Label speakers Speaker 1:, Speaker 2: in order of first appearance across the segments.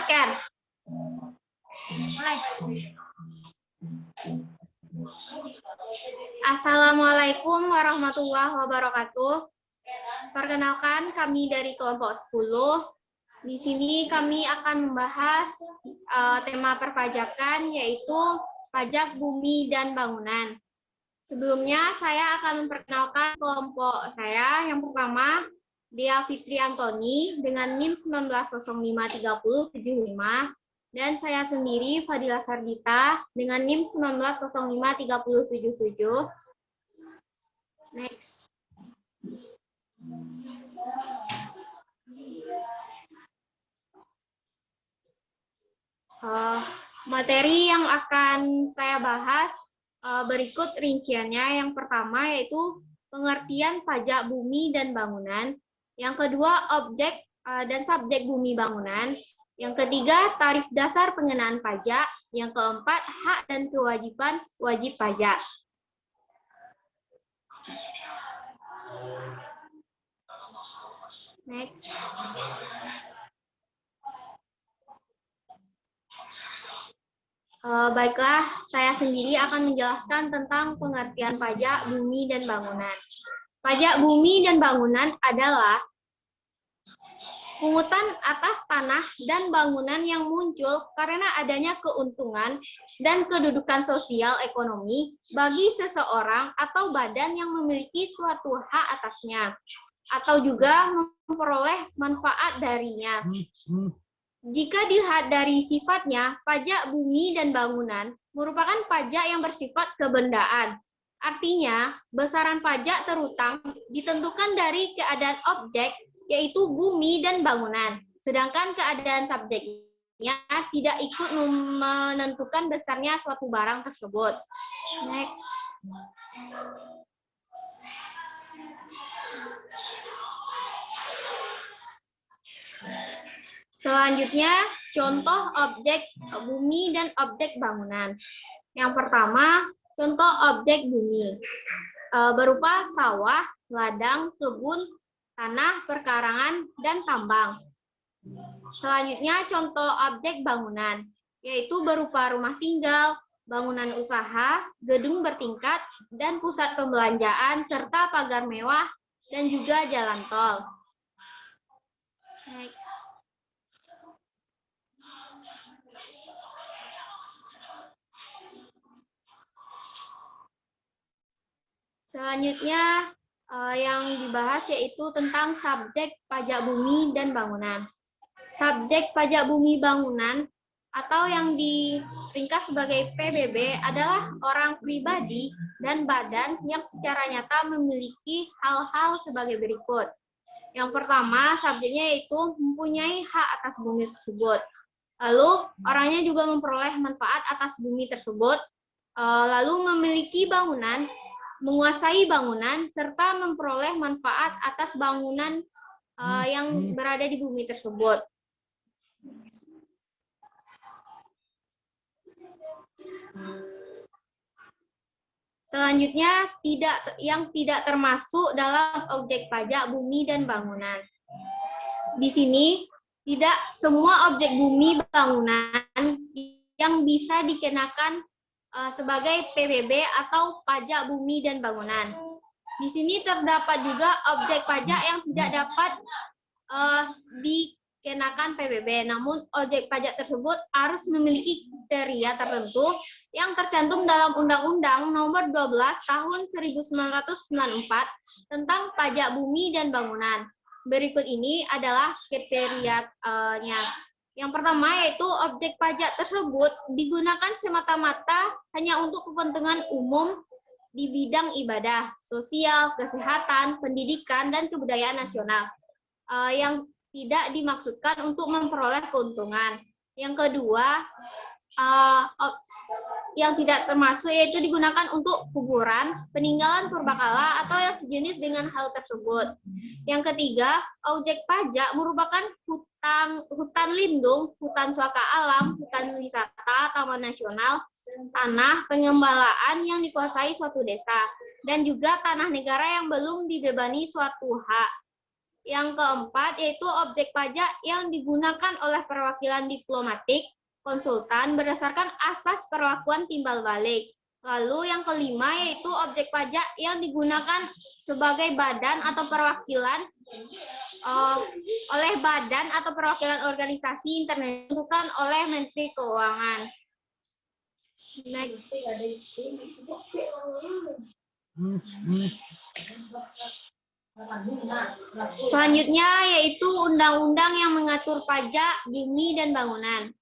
Speaker 1: Share. Mulai. Assalamualaikum warahmatullahi wabarakatuh. Perkenalkan, kami dari kelompok 10. Di sini kami akan membahas tema perpajakan, yaitu pajak bumi dan bangunan. Sebelumnya, saya akan memperkenalkan kelompok saya. Yang pertama, Dea Fitri Antoni dengan NIM 19053075. Dan saya sendiri, Fadila Sardita, dengan NIM 19053077. Next. Materi yang akan saya bahas berikut rinciannya. Yang pertama yaitu pengertian pajak bumi dan bangunan. Yang kedua, objek dan subjek bumi bangunan. Yang ketiga, tarif dasar pengenaan pajak. Yang keempat, hak dan kewajiban wajib pajak. Next. Baiklah, saya sendiri akan menjelaskan tentang pengertian pajak bumi dan bangunan. Pajak bumi dan bangunan adalah pungutan atas tanah dan bangunan yang muncul karena adanya keuntungan dan kedudukan sosial ekonomi bagi seseorang atau badan yang memiliki suatu hak atasnya, atau juga memperoleh manfaat darinya. Jika dilihat dari sifatnya, pajak bumi dan bangunan merupakan pajak yang bersifat kebendaan. Artinya, besaran pajak terutang ditentukan dari keadaan objek, yaitu bumi dan bangunan. Sedangkan keadaan subjeknya tidak ikut menentukan besarnya suatu barang tersebut. Next. Selanjutnya, contoh objek bumi dan objek bangunan. Yang pertama, contoh objek bumi. Berupa sawah, ladang, kebun, tanah, perkarangan, dan tambang. Selanjutnya, contoh objek bangunan, yaitu berupa rumah tinggal, bangunan usaha, gedung bertingkat, dan pusat pembelanjaan, serta pagar mewah, dan juga jalan tol. Next. Selanjutnya, yang dibahas yaitu tentang subjek pajak bumi dan bangunan. Subjek pajak bumi bangunan atau yang diringkas sebagai PBB adalah orang pribadi dan badan yang secara nyata memiliki hal-hal sebagai berikut. Yang pertama, subjeknya yaitu mempunyai hak atas bumi tersebut. Lalu, orangnya juga memperoleh manfaat atas bumi tersebut. Lalu, memiliki bangunan, menguasai bangunan, serta memperoleh manfaat atas bangunan yang berada di bumi tersebut. Selanjutnya, yang tidak termasuk dalam objek pajak bumi dan bangunan. Di sini, tidak semua objek bumi bangunan yang bisa dikenakan sebagai PBB atau pajak bumi dan bangunan. Di sini terdapat juga objek pajak yang tidak dapat dikenakan PBB, namun objek pajak tersebut harus memiliki kriteria tertentu yang tercantum dalam Undang-Undang Nomor 12 Tahun 1994 tentang pajak bumi dan bangunan. Berikut ini adalah kriterianya. Yang pertama yaitu objek pajak tersebut digunakan semata-mata hanya untuk kepentingan umum di bidang ibadah, sosial, kesehatan, pendidikan, dan kebudayaan nasional yang tidak dimaksudkan untuk memperoleh keuntungan. Yang kedua, yang tidak termasuk yaitu digunakan untuk kuburan, peninggalan purbakala, atau yang sejenis dengan hal tersebut. Yang ketiga, objek pajak merupakan hutan lindung, hutan suaka alam, hutan wisata, taman nasional, tanah pengembalaan yang dikuasai suatu desa, dan juga tanah negara yang belum dibebani suatu hak. Yang keempat yaitu objek pajak yang digunakan oleh perwakilan diplomatik, konsultan berdasarkan asas perlakuan timbal balik. Lalu yang kelima yaitu objek pajak yang digunakan sebagai badan atau perwakilan oleh badan atau perwakilan organisasi internasional ditentukan oleh Menteri Keuangan. Next. Selanjutnya yaitu undang-undang yang mengatur pajak bumi dan bangunan.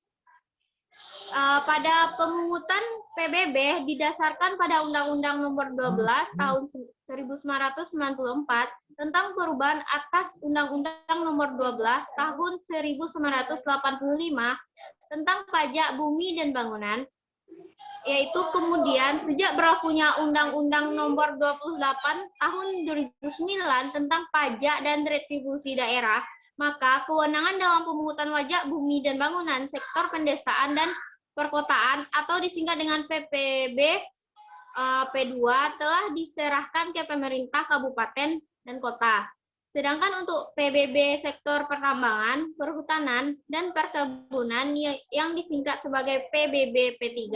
Speaker 1: Pada pemungutan PBB didasarkan pada Undang-Undang Nomor 12 Tahun 1994 tentang perubahan atas Undang-Undang Nomor 12 Tahun 1985 tentang pajak bumi dan bangunan, yaitu kemudian sejak berlakunya Undang-Undang Nomor 28 Tahun 2009 tentang pajak dan retribusi daerah, maka kewenangan dalam pemungutan pajak bumi dan bangunan sektor pedesaan dan perkotaan atau disingkat dengan PPB P2 telah diserahkan ke pemerintah kabupaten dan kota. Sedangkan untuk PBB sektor pertambangan, perhutanan, dan perkebunan yang disingkat sebagai PBB P3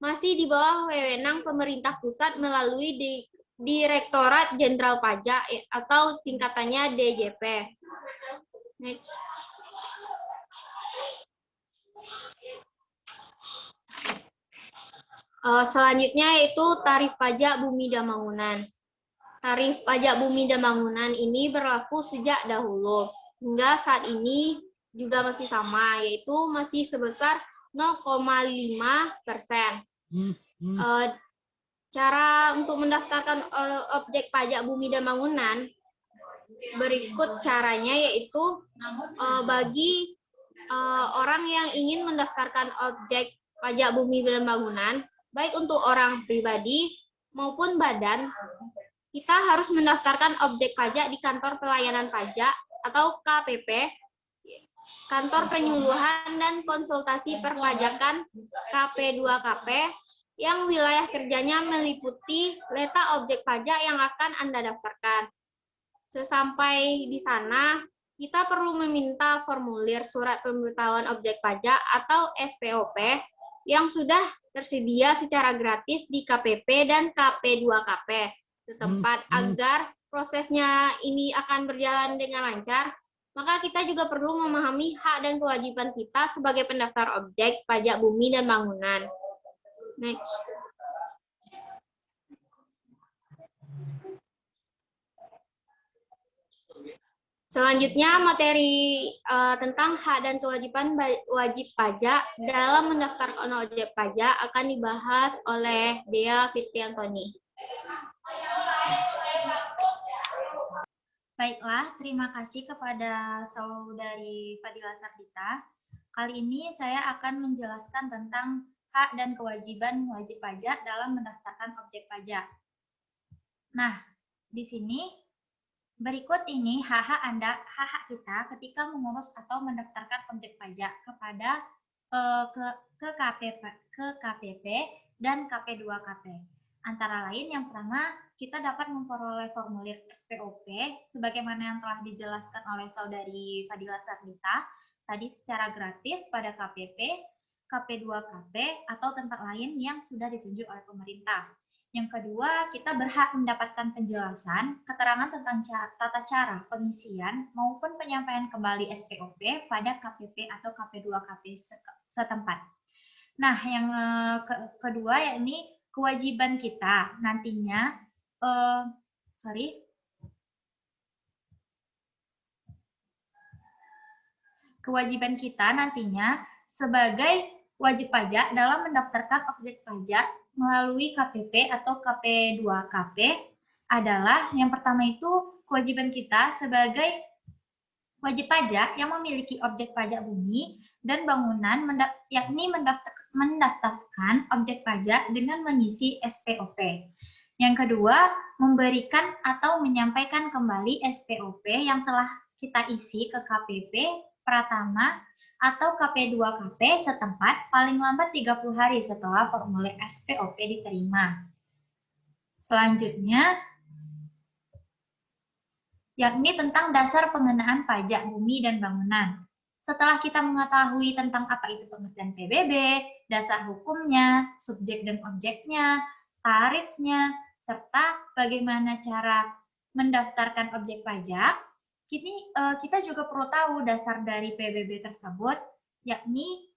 Speaker 1: masih di bawah wewenang pemerintah pusat melalui Direktorat Jenderal Pajak atau singkatannya DJP. Next. Selanjutnya yaitu tarif pajak bumi dan bangunan. Tarif pajak bumi dan bangunan ini berlaku sejak dahulu hingga saat ini juga masih sama, yaitu masih sebesar 0,5%. Cara untuk mendaftarkan objek pajak bumi dan bangunan berikut caranya, yaitu bagi orang yang ingin mendaftarkan objek pajak bumi dan bangunan, baik untuk orang pribadi maupun badan, kita harus mendaftarkan objek pajak di kantor pelayanan pajak atau KPP, kantor penyuluhan dan konsultasi perpajakan KP2KP, yang wilayah kerjanya meliputi letak objek pajak yang akan Anda daftarkan. Sesampai di sana, kita perlu meminta formulir surat pemberitahuan objek pajak atau SPOP yang sudah tersedia secara gratis di KPP dan KP2KP setempat. Agar prosesnya ini akan berjalan dengan lancar, maka kita juga perlu memahami hak dan kewajiban kita sebagai pendaftar objek pajak bumi dan bangunan. Next. Selanjutnya materi tentang hak dan kewajiban wajib pajak dalam mendaftarkan objek pajak akan dibahas oleh Dea Fitriantoni.
Speaker 2: Baiklah, terima kasih kepada Saudari Fadila Sardita. Kali ini saya akan menjelaskan tentang hak dan kewajiban wajib pajak dalam mendaftarkan objek pajak. Nah, di sini berikut ini hak-hak kita ketika mengurus atau mendaftarkan objek pajak kepada ke KPP dan KP2KP. Antara lain, yang pertama, kita dapat memperoleh formulir SPOP sebagaimana yang telah dijelaskan oleh Saudari Fadila Sardita tadi secara gratis pada KPP, KP2KP, atau tempat lain yang sudah ditunjuk oleh pemerintah. Yang kedua, kita berhak mendapatkan penjelasan, keterangan tentang tata cara pengisian maupun penyampaian kembali SPOP pada KPP atau KP2KP setempat. Nah, yang kedua yakni kewajiban kita nantinya, kewajiban kita nantinya sebagai wajib pajak dalam mendaftarkan objek pajak melalui KPP atau KP2KP adalah yang pertama itu kewajiban kita sebagai wajib pajak yang memiliki objek pajak bumi dan bangunan yakni mendaftarkan objek pajak dengan mengisi SPOP. Yang kedua, memberikan atau menyampaikan kembali SPOP yang telah kita isi ke KPP Pratama atau KP2KP setempat paling lambat 30 hari setelah formulir SPOP diterima. Selanjutnya, yakni tentang dasar pengenaan pajak bumi dan bangunan. Setelah kita mengetahui tentang apa itu pengertian PBB, dasar hukumnya, subjek dan objeknya, tarifnya, serta bagaimana cara mendaftarkan objek pajak, kini kita juga perlu tahu dasar dari PBB tersebut, yakni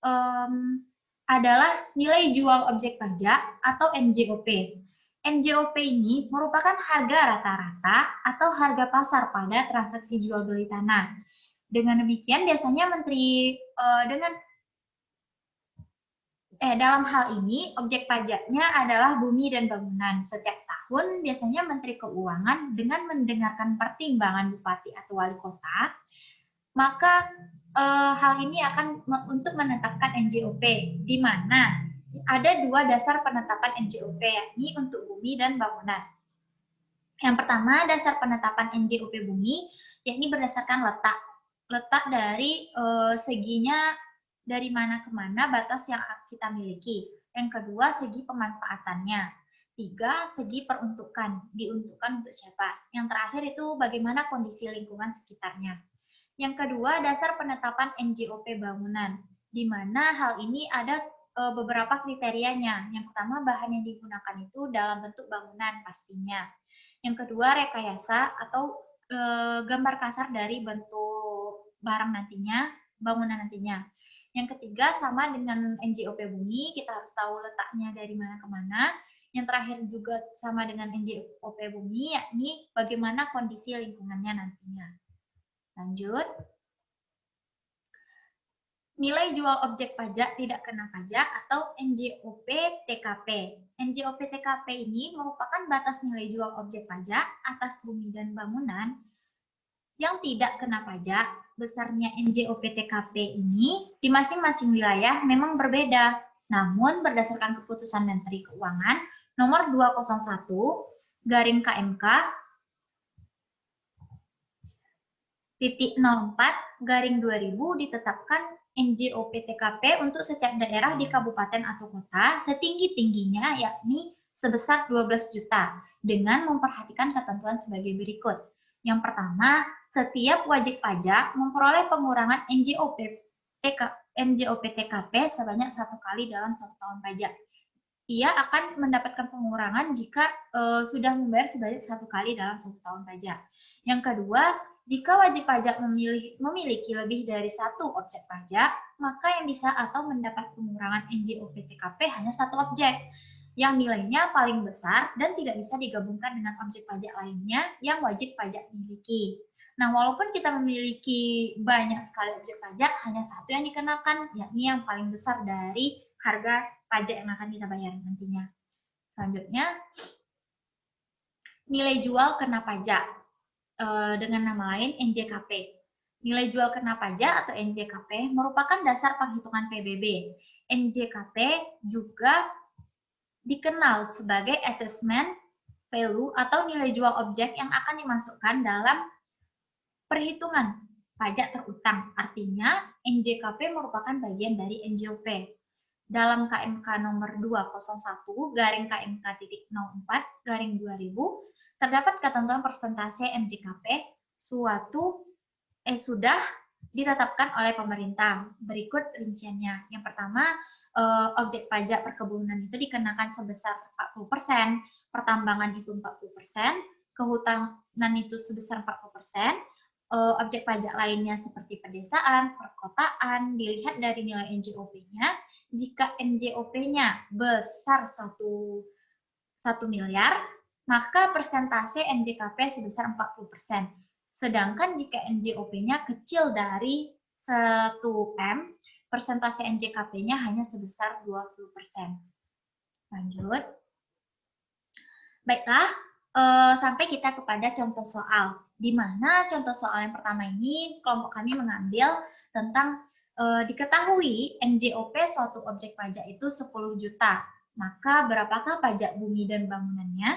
Speaker 2: adalah nilai jual objek pajak atau NJOP. NJOP ini merupakan harga rata-rata atau harga pasar pada transaksi jual beli tanah. Dengan demikian biasanya dalam hal ini objek pajaknya adalah bumi dan bangunan. Setiap tahun biasanya Menteri Keuangan dengan mendengarkan pertimbangan bupati atau wali kota, maka hal ini akan untuk menetapkan NJOP, di mana ada dua dasar penetapan NJOP, yakni untuk bumi dan bangunan. Yang pertama, dasar penetapan NJOP bumi, yakni berdasarkan letak dari seginya dari mana ke mana batas yang kita miliki. Yang kedua, segi pemanfaatannya. 3, segi peruntukan, diuntukkan untuk siapa. Yang terakhir itu bagaimana kondisi lingkungan sekitarnya. Yang kedua, dasar penetapan NJOP bangunan, di mana hal ini ada beberapa kriterianya. Yang pertama, bahan yang digunakan itu dalam bentuk bangunan pastinya. Yang kedua, rekayasa atau gambar kasar dari bentuk barang nantinya, bangunan nantinya. Yang ketiga, sama dengan NJOP bumi, kita harus tahu letaknya dari mana ke mana. Yang terakhir juga sama dengan NJOP bumi, yakni bagaimana kondisi lingkungannya nantinya. Lanjut. Nilai jual objek pajak tidak kena pajak atau NJOP TKP. NJOP TKP ini merupakan batas nilai jual objek pajak atas bumi dan bangunan yang tidak kena pajak. Besarnya NJOP TKP ini di masing-masing wilayah memang berbeda. Namun berdasarkan keputusan Menteri Keuangan nomor 201/KMK /04/2000 ditetapkan NJOP TKP untuk setiap daerah di kabupaten atau kota setinggi-tingginya, yakni sebesar 12 juta dengan memperhatikan ketentuan sebagai berikut. Yang pertama, setiap wajib pajak memperoleh pengurangan NJOP TKP sebanyak 1 kali dalam 1 tahun pajak. Ia akan mendapatkan pengurangan jika sudah membayar sebanyak 1 kali dalam 1 tahun pajak. Yang kedua, jika wajib pajak memiliki lebih dari 1 objek pajak, maka yang bisa atau mendapat pengurangan NJOP TKP hanya 1 objek, yang nilainya paling besar dan tidak bisa digabungkan dengan objek pajak lainnya yang wajib pajak miliki. Nah, walaupun kita memiliki banyak sekali objek pajak, hanya 1 yang dikenakan, yakni yang paling besar dari harga pajak yang akan kita bayar nantinya. Selanjutnya, nilai jual kena pajak dengan nama lain NJKP. Nilai jual kena pajak atau NJKP merupakan dasar penghitungan PBB. NJKP juga dikenal sebagai assessment value atau nilai jual objek yang akan dimasukkan dalam perhitungan pajak terutang. Artinya, NJKP merupakan bagian dari NJOP. Dalam KMK nomor 201/KMK.04/2000 terdapat ketentuan persentase NJKP sudah ditetapkan oleh pemerintah. Berikut rinciannya. Yang pertama, objek pajak perkebunan itu dikenakan sebesar 40%, pertambangan itu 40%, kehutanan itu sebesar 40%, objek pajak lainnya seperti pedesaan, perkotaan, dilihat dari nilai NJOP-nya. Jika NJOP-nya besar 1 miliar, maka persentase NJKP sebesar 40%. Sedangkan jika NJOP-nya kecil dari 1 M, persentase NJKP-nya hanya sebesar 20%. Lanjut. Baiklah, sampai kita kepada contoh soal. Di mana contoh soal yang pertama ini kelompok kami mengambil tentang diketahui NJOP suatu objek pajak itu 10 juta. Maka berapakah pajak bumi dan bangunannya?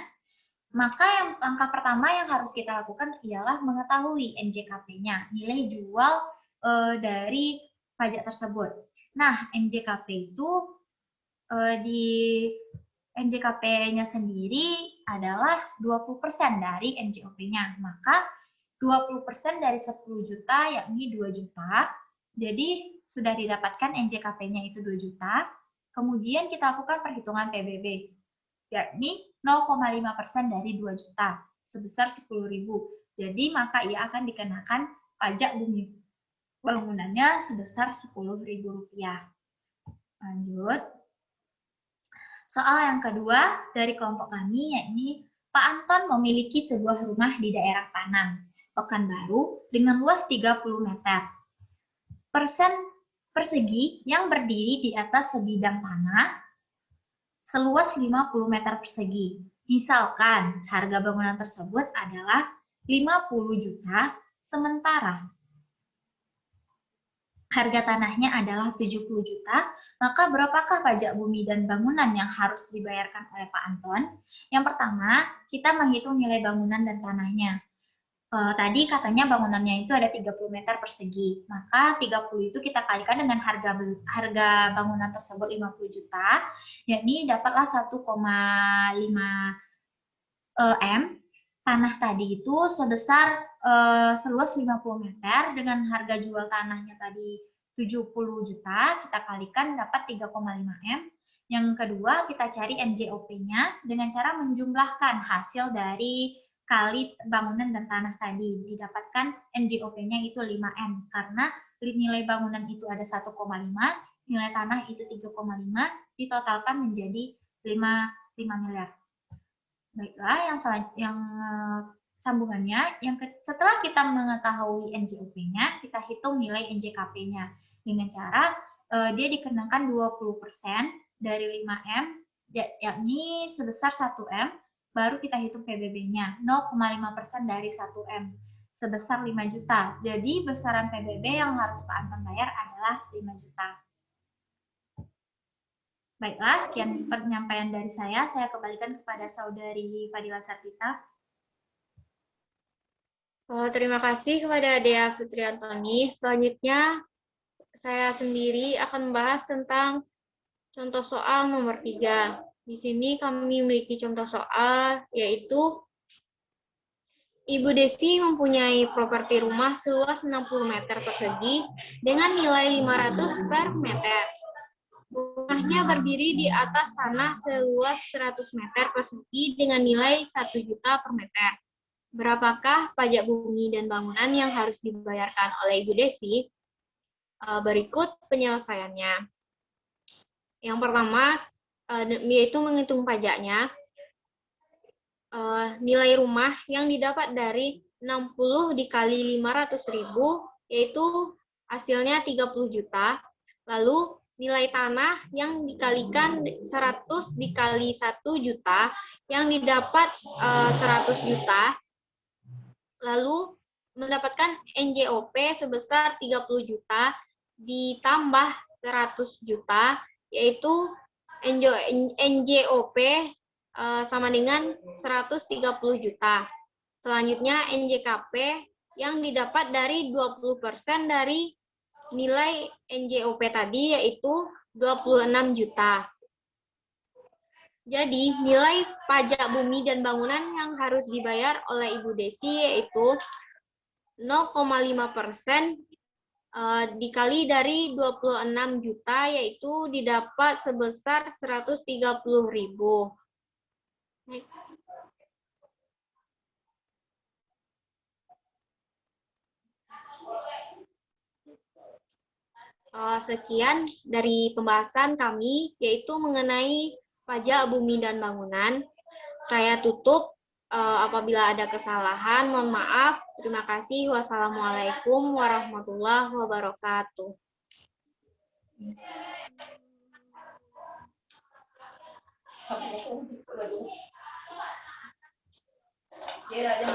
Speaker 2: Maka yang langkah pertama yang harus kita lakukan ialah mengetahui NJKP-nya, nilai jual dari pajak tersebut. Nah, NJKP itu di NJKP-nya sendiri adalah 20% dari NJOP-nya. Maka 20% dari 10 juta yakni 2 juta. Jadi sudah didapatkan NJKP-nya itu 2 juta. Kemudian kita lakukan perhitungan PBB, yakni 0,5% dari 2 juta sebesar 10.000. Jadi maka ia akan dikenakan pajak bumi bangunannya sebesar Rp10.000. Lanjut. Soal yang kedua dari kelompok kami, yakni Pak Anton memiliki sebuah rumah di daerah Panang, Pekanbaru, dengan luas 30 meter persegi yang berdiri di atas sebidang tanah seluas 50 meter persegi. Misalkan harga bangunan tersebut adalah 50 juta, sementara harga tanahnya adalah 70 juta, maka berapakah pajak bumi dan bangunan yang harus dibayarkan oleh Pak Anton? Yang pertama, kita menghitung nilai bangunan dan tanahnya. Tadi katanya bangunannya itu ada 30 meter persegi, maka 30 itu kita kalikan dengan harga bangunan tersebut 50 juta, yakni dapatlah 1,5 M. Tanah tadi itu sebesar seluas 50 meter dengan harga jual tanahnya tadi 70 juta, kita kalikan dapat 3,5 M. Yang kedua, kita cari NJOP-nya dengan cara menjumlahkan hasil dari kali bangunan dan tanah tadi. Didapatkan NJOP-nya itu 5M, karena nilai bangunan itu ada 1,5, nilai tanah itu 3,5, ditotalkan menjadi 5 miliar. Baiklah, yang sambungannya, setelah kita mengetahui NJOP-nya, kita hitung nilai NJKP-nya dengan cara dia dikenakan 20% dari 5M, yakni sebesar 1M, baru kita hitung PBB-nya, 0,5% dari 1M, sebesar 5 juta. Jadi besaran PBB yang harus Pak Anton bayar adalah 5 juta. Baiklah, sekian penyampaian dari saya kembalikan kepada Saudari Fadila Sartita.
Speaker 1: Terima kasih kepada Dea Fitri Antoni. Selanjutnya, saya sendiri akan membahas tentang contoh soal nomor 3. Di sini kami memiliki contoh soal, yaitu Ibu Desi mempunyai properti rumah seluas 60 meter persegi dengan nilai 500 per meter. Rumahnya berdiri di atas tanah seluas 100 meter persegi dengan nilai 1 juta per meter. Berapakah pajak bumi dan bangunan yang harus dibayarkan oleh Ibu Desi? Berikut penyelesaiannya. Yang pertama, yaitu menghitung pajaknya. Nilai rumah yang didapat dari 60 dikali 500.000, yaitu hasilnya 30 juta. Lalu nilai tanah yang dikalikan 100 dikali 1 juta, yang didapat 100 juta. Lalu mendapatkan NJOP sebesar 30 juta ditambah 100 juta, yaitu NJOP sama dengan 130 juta. Selanjutnya NJKP yang didapat dari 20% dari nilai NJOP tadi, yaitu 26 juta. Jadi, nilai pajak bumi dan bangunan yang harus dibayar oleh Ibu Desi yaitu 0,5% dikali dari 26 juta, yaitu didapat sebesar 130.000. Sekian dari pembahasan kami, yaitu mengenai pajak bumi dan bangunan. Saya tutup. Apabila ada kesalahan, mohon maaf. Terima kasih. Wassalamualaikum warahmatullahi wabarakatuh. Dia ada